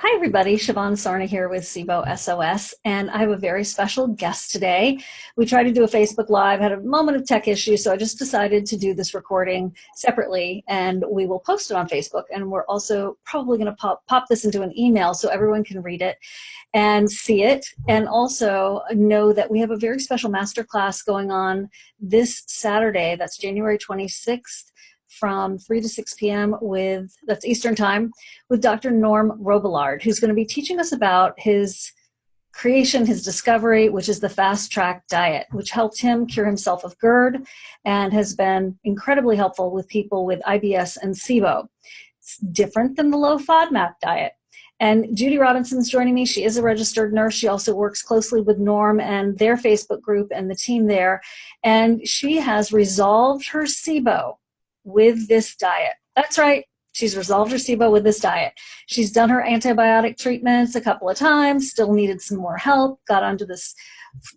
Hi, everybody. Siobhan Sarna here with SIBO SOS, and I have a very special guest today. We tried to do a Facebook Live, had a moment of tech issues, so I just decided to do this recording separately, and we will post it on Facebook. And we're also probably going to pop this into an email so everyone can read it and see it, and also know that we have a very special masterclass going on this Saturday. That's January 26th. From 3 to 6 p.m. That's Eastern Time, with Dr. Norm Robillard, who's going to be teaching us about his creation, his discovery, which is the Fast Tract Diet, which helped him cure himself of GERD and has been incredibly helpful with people with IBS and SIBO. It's different than the low FODMAP diet. And Judy Robinson's joining me. She is a registered nurse. She also works closely with Norm and their Facebook group and the team there. And she has resolved her SIBO with this diet. That's right. She's resolved her SIBO with this diet. She's done her antibiotic treatments a couple of times, still needed some more help, got onto this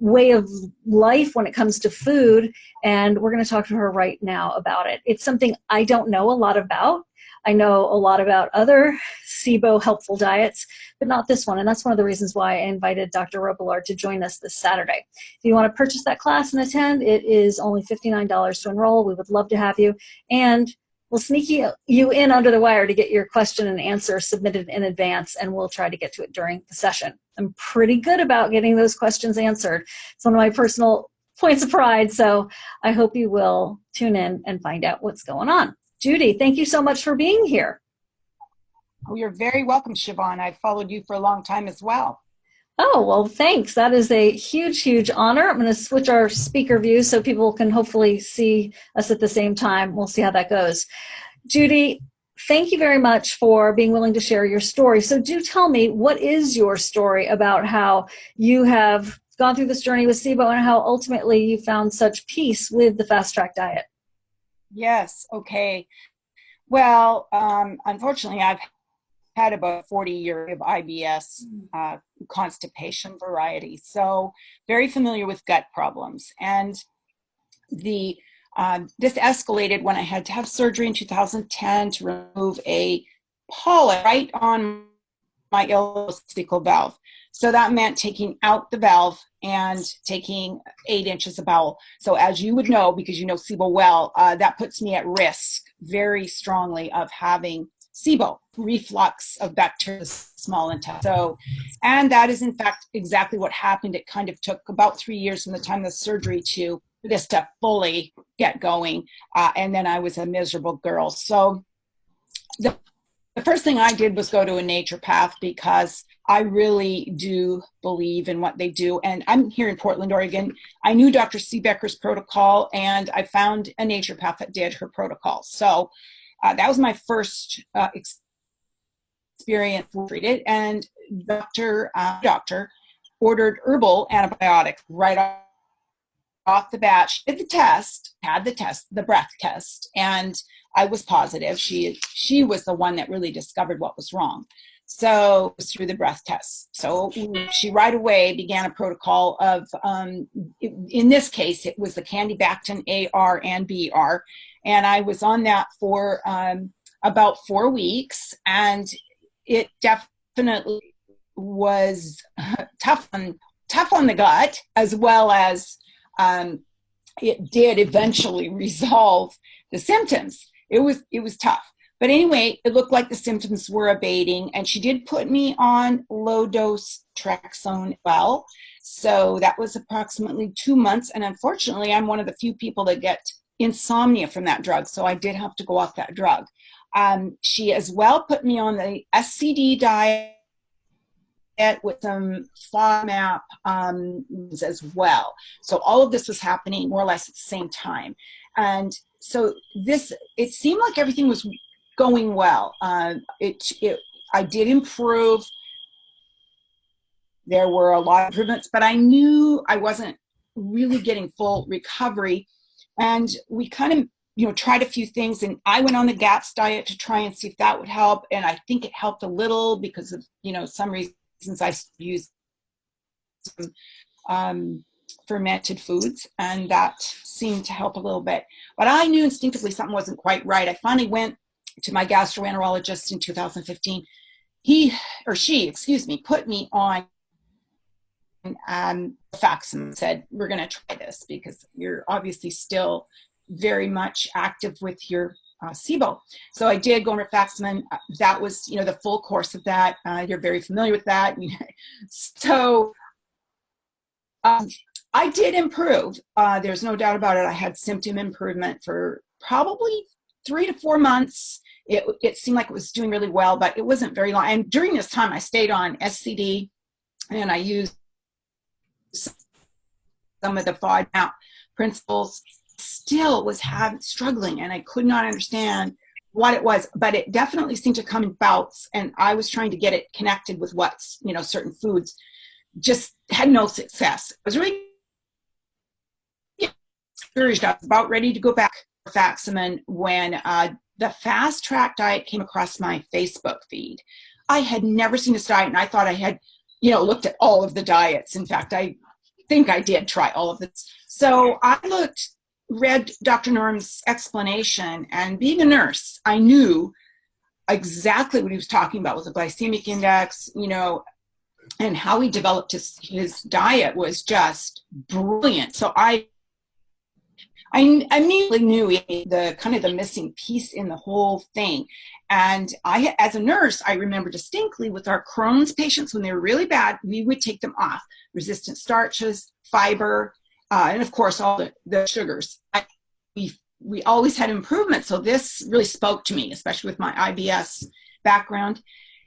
way of life when it comes to food, and we're going to talk to her right now about it. It's something I don't know a lot about. I know a lot about other SIBO helpful diets, but not this one. And that's one of the reasons why I invited Dr. Robillard to join us this Saturday. If you want to purchase that class and attend, it is only $59 to enroll. We would love to have you. And we'll sneak you in under the wire to get your question and answer submitted in advance, and we'll try to get to it during the session. I'm pretty good about getting those questions answered. It's one of my personal points of pride, so I hope you will tune in and find out what's going on. Judy, thank you so much for being here. Oh, you're very welcome, Siobhan. I've followed you for a long time as well. Oh, well, thanks. That is a huge, huge honor. I'm going to switch our speaker view so people can hopefully see us at the same time. We'll see how that goes. Judy, thank you very much for being willing to share your story. So do tell me, what is your story about how you have gone through this journey with SIBO and how ultimately you found such peace with the Fast Tract Diet? Yes, okay. Well, unfortunately, I've had about 40 years of IBS, constipation variety. So very familiar with gut problems. And this escalated when I had to have surgery in 2010 to remove a polyp right on my ileocecal valve. So that meant taking out the valve and taking 8 inches of bowel. So as you would know, because you know SIBO well, that puts me at risk very strongly of having SIBO, reflux of bacteria, small intestine. So, and that is in fact exactly what happened. It kind of took about 3 years from the time of the surgery to this to fully get going. And then I was a miserable girl. So the first thing I did was go to a naturopath because I really do believe in what they do. And I'm here in Portland, Oregon. I knew Dr. Seebecker's protocol, and I found a naturopath that did her protocol. So that was my first experience treated. And doctor ordered herbal antibiotics right off the bat. She did the test, the breath test, and I was positive. She was the one that really discovered what was wrong. So it was through the breath test. So she right away began a protocol of, in this case, it was the Candibactin AR and BR. And I was on that for about 4 weeks. And it definitely was tough on the gut, as well as it did eventually resolve the symptoms. It was tough. But anyway, it looked like the symptoms were abating, and she did put me on low-dose Trexone well. So that was approximately 2 months, and unfortunately, I'm one of the few people that get insomnia from that drug, so I did have to go off that drug. She as well put me on the SCD diet with some FODMAP as well. So all of this was happening more or less at the same time. And so it seemed like everything was going well. I did improve. There were a lot of improvements, but I knew I wasn't really getting full recovery. And we kind of, tried a few things, and I went on the GAPS diet to try and see if that would help. And I think it helped a little because of, some reasons I used some fermented foods, and that seemed to help a little bit. But I knew instinctively something wasn't quite right. I finally went to my gastroenterologist in 2015, he or she, excuse me, put me on Rifaximin, said, we're going to try this because you're obviously still very much active with your SIBO. So I did go on Rifaximin. That was, the full course of that. You're very familiar with that. So I did improve. There's no doubt about it. I had symptom improvement for probably 3 to 4 months. It seemed like it was doing really well, but it wasn't very long. And during this time, I stayed on SCD, and I used some of the FODMAP principles. Still was struggling, and I could not understand what it was, but it definitely seemed to come in bouts, and I was trying to get it connected with what's, certain foods. Just had no success. I was really discouraged. I was about ready to go back to Rifaximin when the Fast Tract Diet came across my Facebook feed. I had never seen this diet, and I thought I had, looked at all of the diets. In fact, I think I did try all of this. So I read Dr. Norm's explanation, and being a nurse, I knew exactly what he was talking about with the glycemic index, and how he developed his diet was just brilliant. So I immediately knew the kind of the missing piece in the whole thing. And as a nurse, I remember distinctly with our Crohn's patients, when they were really bad, we would take them off resistant starches, fiber, and of course, all the sugars. We always had improvement. So this really spoke to me, especially with my IBS background.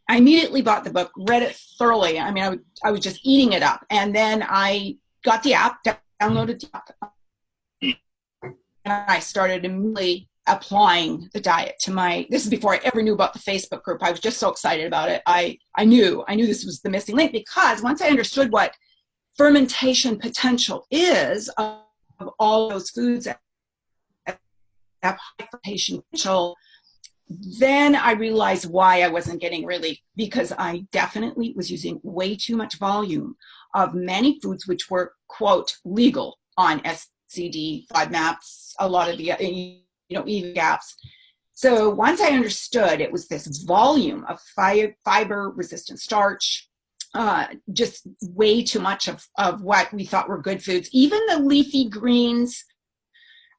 I immediately bought the book, read it thoroughly. I mean, I was just eating it up. And then I got the app, downloaded the app, and I started immediately applying the diet to this is before I ever knew about the Facebook group. I was just so excited about it. I knew this was the missing link, because once I understood what fermentation potential is of all those foods that have high fermentation potential, then I realized why I wasn't getting relief, because I definitely was using way too much volume of many foods which were, quote, legal on SCD, FODMAPs, a lot of the, even gaps. So once I understood it was this volume of fiber, resistant starch, just way too much of what we thought were good foods, even the leafy greens,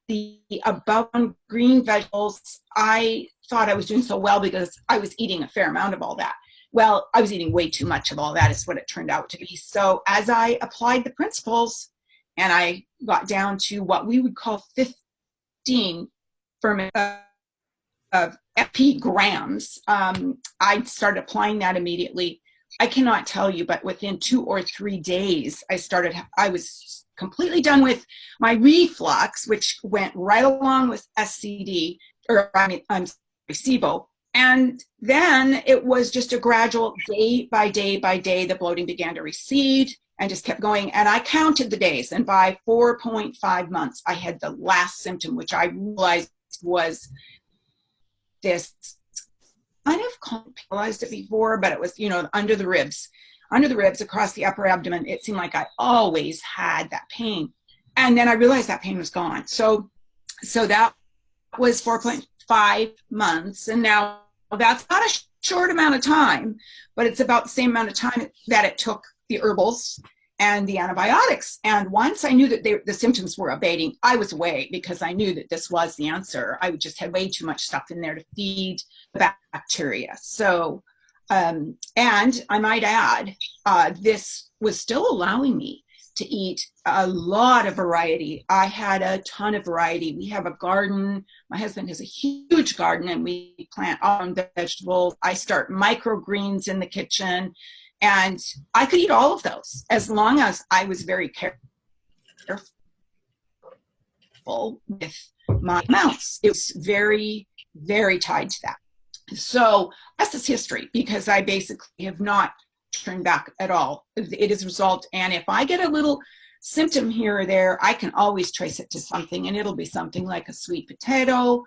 the above green vegetables, I thought I was doing so well because I was eating a fair amount of all that. Well, I was eating way too much of all that is what it turned out to be. So as I applied the principles and I got down to what we would call 15 of FP grams, I started applying that immediately. I cannot tell you, but within 2 or 3 days, I was completely done with my reflux, which went right along with SCD, or I'm sorry, SIBO. And then it was just a gradual day by day by day, the bloating began to recede and just kept going. And I counted the days. And by 4.5 months, I had the last symptom, which I realized was this kind of paralyzed it before, but it was, under the ribs across the upper abdomen. It seemed like I always had that pain. And then I realized that pain was gone. So that was 4.5 months. And now that's not a short amount of time, but it's about the same amount of time that it took the herbals and the antibiotics. And once I knew that the symptoms were abating, I was away, because I knew that this was the answer. I just had way too much stuff in there to feed the bacteria. So, and I might add, this was still allowing me to eat a lot of variety. I had a ton of variety. We have a garden. My husband has a huge garden, and we plant our own vegetables. I start microgreens in the kitchen. And I could eat all of those as long as I was very careful with my amounts. It was very, very tied to that. So that's this history, because I basically have not turned back at all. It is a result. And if I get a little symptom here or there, I can always trace it to something, and it'll be something like a sweet potato,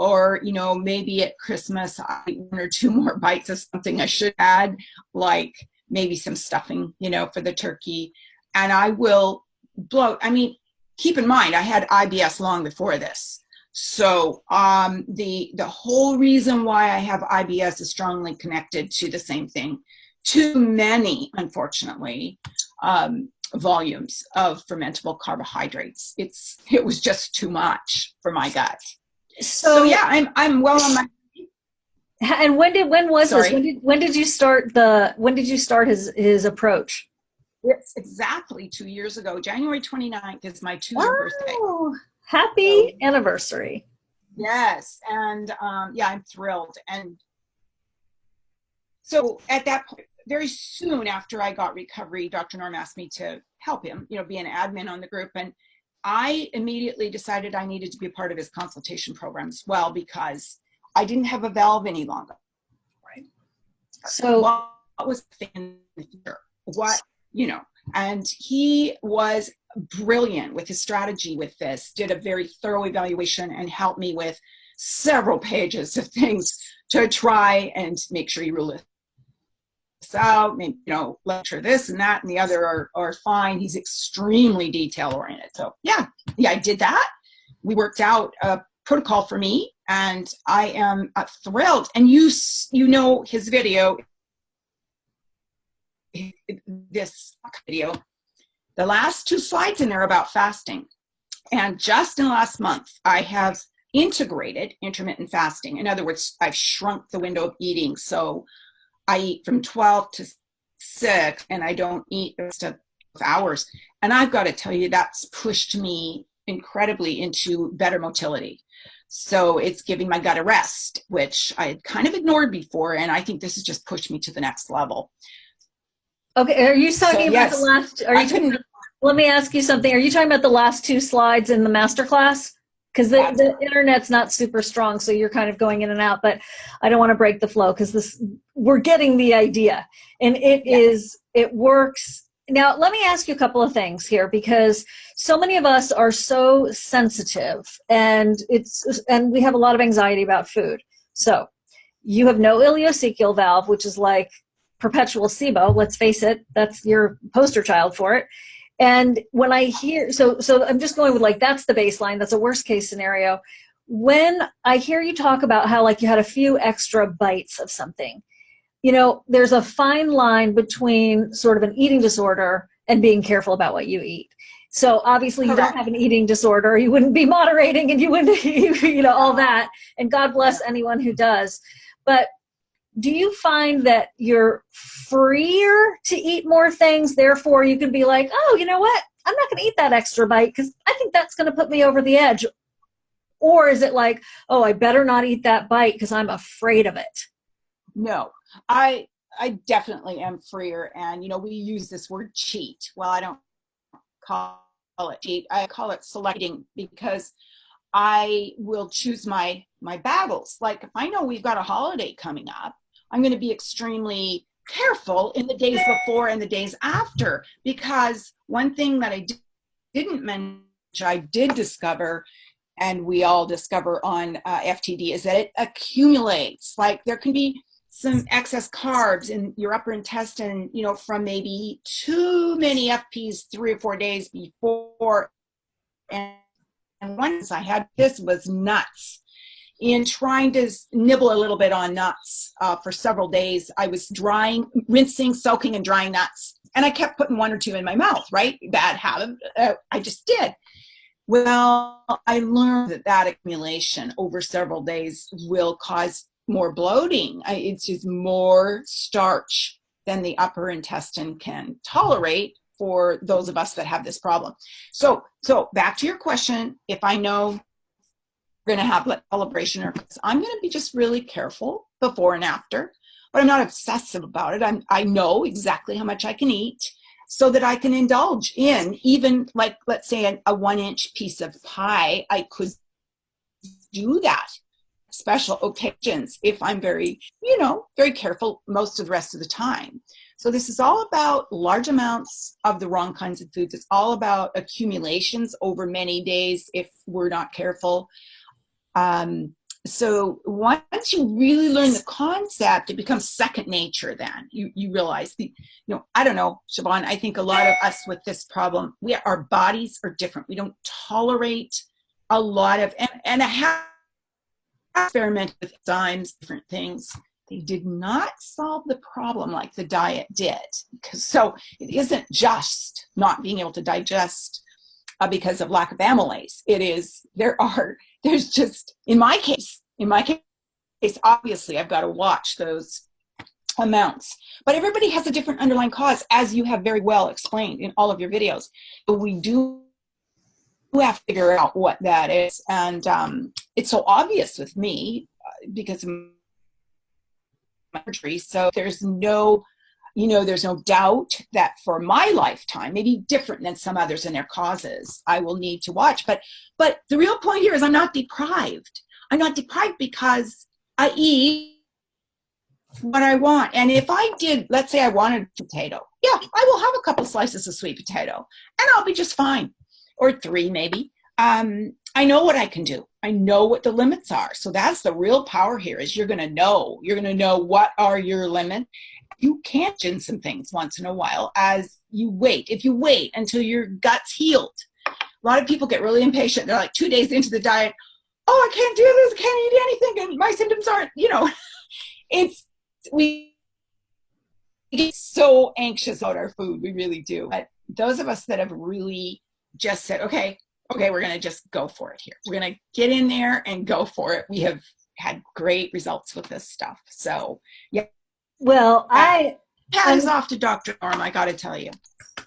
or, maybe at Christmas, I eat 1 or 2 more bites of something I should add, like maybe some stuffing, for the turkey, and I will bloat. I mean, keep in mind, I had IBS long before this. So the whole reason why I have IBS is strongly connected to the same thing. Too many, unfortunately, volumes of fermentable carbohydrates. It was just too much for my gut. So yeah, I'm well on my. And when was Sorry. this? When did you start his approach? It's exactly 2 years ago. January 29th is my 2-year birthday. Happy anniversary. Yes. And yeah, I'm thrilled. And so at that point, very soon after I got recovery, Dr. Norm asked me to help him, be an admin on the group. And I immediately decided I needed to be a part of his consultation program as well, because I didn't have a valve any longer. Right. So what was in the future? And he was brilliant with his strategy with this, did a very thorough evaluation and helped me with several pages of things to try and make sure you rule this out, maybe, lecture this and that and the other are fine. He's extremely detail oriented. So yeah, I did that. We worked out a protocol for me, and I am thrilled. And you know his video, this video, the last 2 slides in there about fasting. And just in the last month, I have integrated intermittent fasting. In other words, I've shrunk the window of eating. So I eat from 12 to 6, and I don't eat the rest of hours. And I've got to tell you, that's pushed me incredibly into better motility. So it's giving my gut a rest, which I had kind of ignored before. And I think this has just pushed me to the next level. Okay, are you talking about the last? Let me ask you something. Are you talking about the last 2 slides in the masterclass? Because the internet's not super strong, so you're kind of going in and out. But I don't want to break the flow, because we're getting the idea, and it works. Now, let me ask you a couple of things here, because so many of us are so sensitive, and we have a lot of anxiety about food. So you have no ileocecal valve, which is like perpetual SIBO. Let's face it, that's your poster child for it. And when I hear, so I'm just going with that's the baseline. That's a worst case scenario. When I hear you talk about how you had a few extra bites of something, there's a fine line between sort of an eating disorder and being careful about what you eat. So obviously you don't have an eating disorder. You wouldn't be moderating, and you wouldn't, all that. And God bless anyone who does. But do you find that you're freer to eat more things, therefore you can be like, oh, you know what? I'm not going to eat that extra bite because I think that's going to put me over the edge. Or is it like, oh, I better not eat that bite because I'm afraid of it? No, I definitely am freer. And, we use this word cheat. Well, I don't call it cheat. I call it selecting, because I will choose my battles. Like if I know we've got a holiday coming up, I'm going to be extremely careful in the days before and the days after, because one thing that I didn't mention, I did discover, and we all discover on FTD, is that it accumulates. Like there can be some excess carbs in your upper intestine, from maybe too many FPs 3 or 4 days before. And once I had, this was nuts. In trying to nibble a little bit on nuts for several days, I was rinsing, soaking, and drying nuts. And I kept putting 1 or 2 in my mouth, right? Bad habit. I just did. Well, I learned that accumulation over several days will cause more bloating. It's just more starch than the upper intestine can tolerate for those of us that have this problem. So back to your question, if I know going to have celebration, or I'm going to be just really careful before and after, but I'm not obsessive about it. I know exactly how much I can eat so that I can indulge in, even let's say a 1-inch piece of pie. I could do that special occasions if I'm very, very careful most of the rest of the time. So this is all about large amounts of the wrong kinds of foods. It's all about accumulations over many days if we're not careful. So once you really learn the concept, it becomes second nature. Then you realize I don't know, Siobhan, I think a lot of us with this problem, our bodies are different. We don't tolerate a lot of, and I have experimented with enzymes, different things. They did not solve the problem like the diet did. So it isn't just not being able to digest because of lack of amylase. It is, there's just, in my case, obviously I've got to watch those amounts, but everybody has a different underlying cause, as you have very well explained in all of your videos. But we do have to figure out what that is. And it's so obvious with me because of my surgery. So there's no, there's no doubt that for my lifetime, maybe different than some others in their causes, I will need to watch. But the real point here is I'm not deprived. I'm not deprived because I eat what I want. And if I did, let's say I wanted potato, yeah, I will have a couple slices of sweet potato and I'll be just fine. Or 3 maybe. I know what I can do. I know what the limits are. So that's the real power here, is you're going to know what are your limits. You can gin some things once in a while as you wait. If you wait until your gut's healed. A lot of people get really impatient. They're like 2 days into the diet. Oh, I can't do this. I can't eat anything. And my symptoms aren't, we get so anxious about our food. We really do. But those of us that have really just said, okay, we're going to just go for it here. We're going to get in there and go for it. We have had great results with this stuff. So, yeah. Well, hat is off to Dr. Norm, I got to tell you.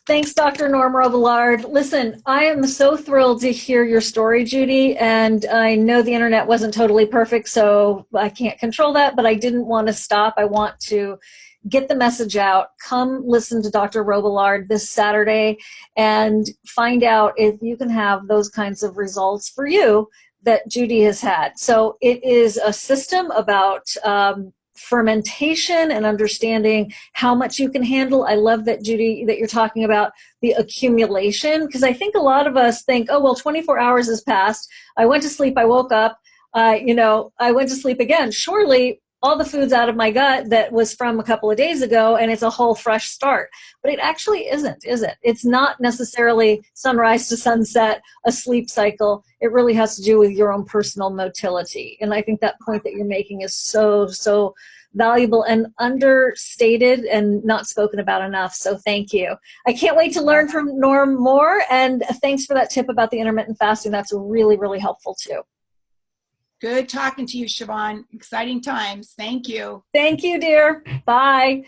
Thanks, Dr. Norm Robillard. Listen, I am so thrilled to hear your story, Judy, and I know the internet wasn't totally perfect, so I can't control that, but I didn't want to stop. I want to get the message out. Come listen to Dr. Robillard this Saturday and find out if you can have those kinds of results for you that Judy has had. So it is a system about fermentation and understanding how much you can handle. I love that, Judy, that you're talking about the accumulation, because I think a lot of us think, oh, well, 24 hours has passed. I went to sleep. I woke up. I went to sleep again. Surely all the food's out of my gut that was from a couple of days ago, and it's a whole fresh start. But it actually isn't, is it? It's not necessarily sunrise to sunset, a sleep cycle. It really has to do with your own personal motility. And I think that point that you're making is so, so valuable and understated and not spoken about enough. So thank you. I can't wait to learn from Norm more. And thanks for that tip about the intermittent fasting. That's really, really helpful too. Good talking to you, Siobhan. Exciting times. Thank you. Thank you, dear. Bye.